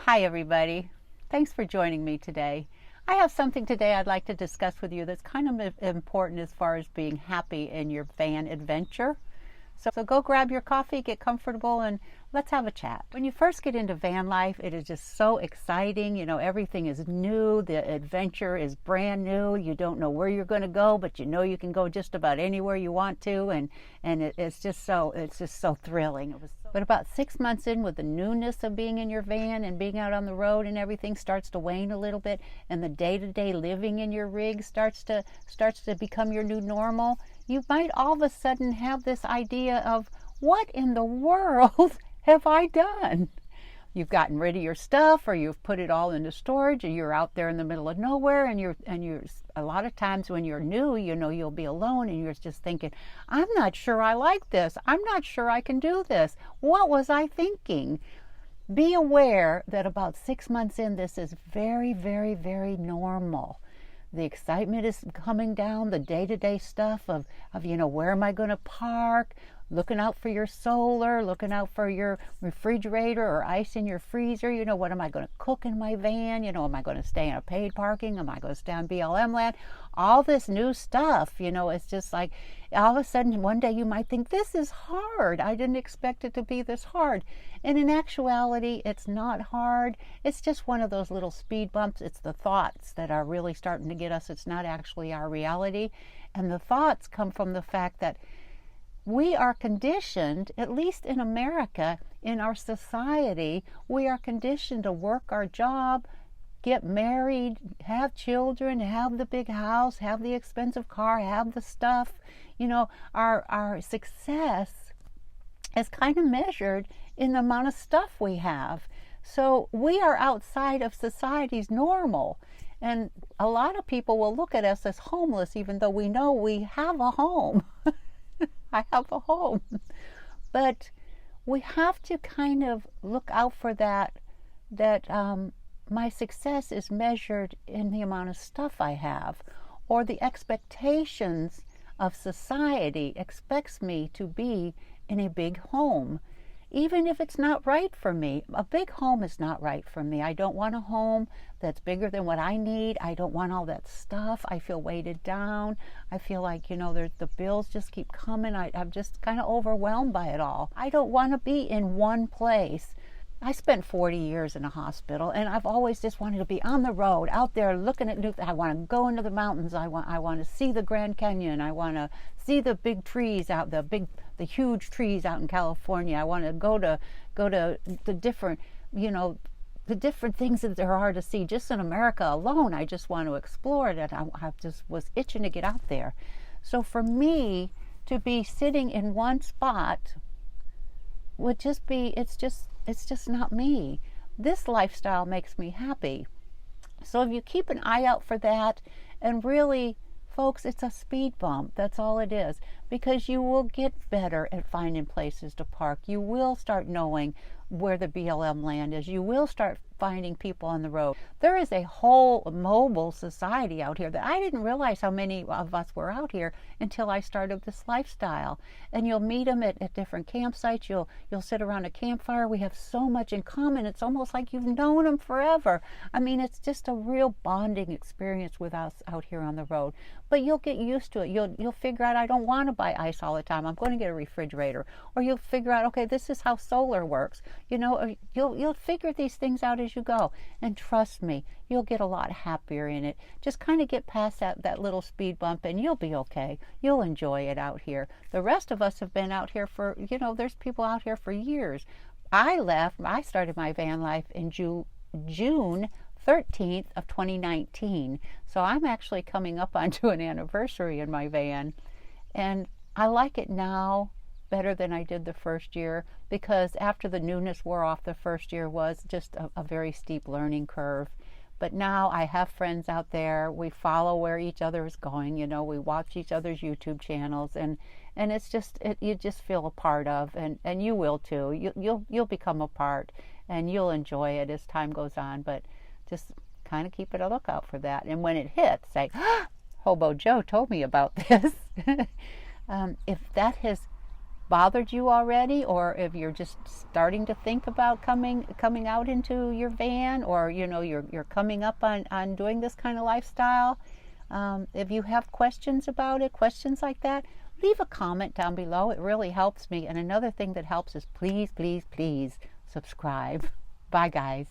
Hi everybody. Thanks for joining me today. I have something today I'd like to discuss with you that's kind of important as far as being happy in your van adventure. So go grab your coffee, get comfortable, and let's have a chat. When you first get into van life, it is just so exciting. You know, everything is new. The adventure is brand new. You don't know where you're going to go, but you know you can go just about anywhere you want to, and it's just so thrilling. But about 6 months in, with the newness of being in your van and being out on the road and everything starts to wane a little bit, and the day-to-day living in your rig starts to become your new normal, you might all of a sudden have this idea of, what in the world have I done? You've gotten rid of your stuff, or you've put it all into storage, or you're out there in the middle of nowhere, and you're a lot of times when you're new, you know, you'll be alone and you're just thinking, I'm not sure I like this. I'm not sure I can do this. What was I thinking? Be aware that about 6 months in, this is very, very, very normal. The excitement is coming down, the day-to-day stuff of you know, where am I going to park, looking out for your solar, looking out for your refrigerator or ice in your freezer. You know, what am I going to cook in my van? You know, am I going to stay in a paid parking? Am I going to stay on BLM land? All this new stuff, you know, it's just like all of a sudden one day you might think, this is hard. I didn't expect it to be this hard. And in actuality, it's not hard. It's just one of those little speed bumps. It's the thoughts that are really starting to get us. It's not actually our reality. And the thoughts come from the fact that we are conditioned, at least in America, in our society, we are conditioned to work our job, get married, have children, have the big house, have the expensive car, have the stuff. You know, our success is kind of measured in the amount of stuff we have. So we are outside of society's normal. And a lot of people will look at us as homeless, even though we know we have a home. I have a home. But we have to kind of look out for that my success is measured in the amount of stuff I have, or the expectations of society expects me to be in a big home. Even if it's not right for me, a big home is not right for me. I don't want a home that's bigger than what I need. I don't want all that stuff. I feel weighted down. I feel like, you know, the bills just keep coming. I'm just kind of overwhelmed by it all. I don't want to be in one place. I spent 40 years in a hospital, and I've always just wanted to be on the road, out there looking at new. I want to go into the mountains. I want to see the Grand Canyon. I want to see the big trees out, the huge trees out in California. I want to go to the different, you know, the different things that there are to see just in America alone. I just want to explore it, and I just was itching to get out there. So for me to be sitting in one spot would just be, it's just not me. This lifestyle makes me happy. So if you keep an eye out for that, and really, folks, it's a speed bump. That's all it is. Because you will get better at finding places to park. You will start knowing where the BLM land is. You will start finding people on the road. There is a whole mobile society out here that I didn't realize how many of us were out here until I started this lifestyle. And you'll meet them at different campsites. You'll sit around a campfire. We have so much in common. It's almost like you've known them forever. I mean, it's just a real bonding experience with us out here on the road. But you'll get used to it. You'll figure out, I don't want to buy ice all the time. I'm going to get a refrigerator. Or you'll figure out, okay, this is how solar works. You know, you'll figure these things out as you go. And trust me, you'll get a lot happier in it. Just kind of get past that little speed bump, and you'll be okay. You'll enjoy it out here. The rest of us have been out here for, you know, there's people out here for years. I started my van life in June 13th of 2019. So I'm actually coming up onto an anniversary in my van. And I like it now better than I did the first year, because after the newness wore off, the first year was just a very steep learning curve. But now I have friends out there. We follow where each other is going. You know, we watch each other's YouTube channels, and it's just, you just feel a part of, and you will too. You'll become a part, and you'll enjoy it as time goes on. But just kind of keep a lookout for that. And when it hits, say, Hobo Joe told me about this. If that has bothered you already, or if you're just starting to think about coming out into your van, or you're coming up on doing this kind of lifestyle. If you have questions about it, questions like that, leave a comment down below. It really helps me. And another thing that helps is please, please, please subscribe. Bye, guys.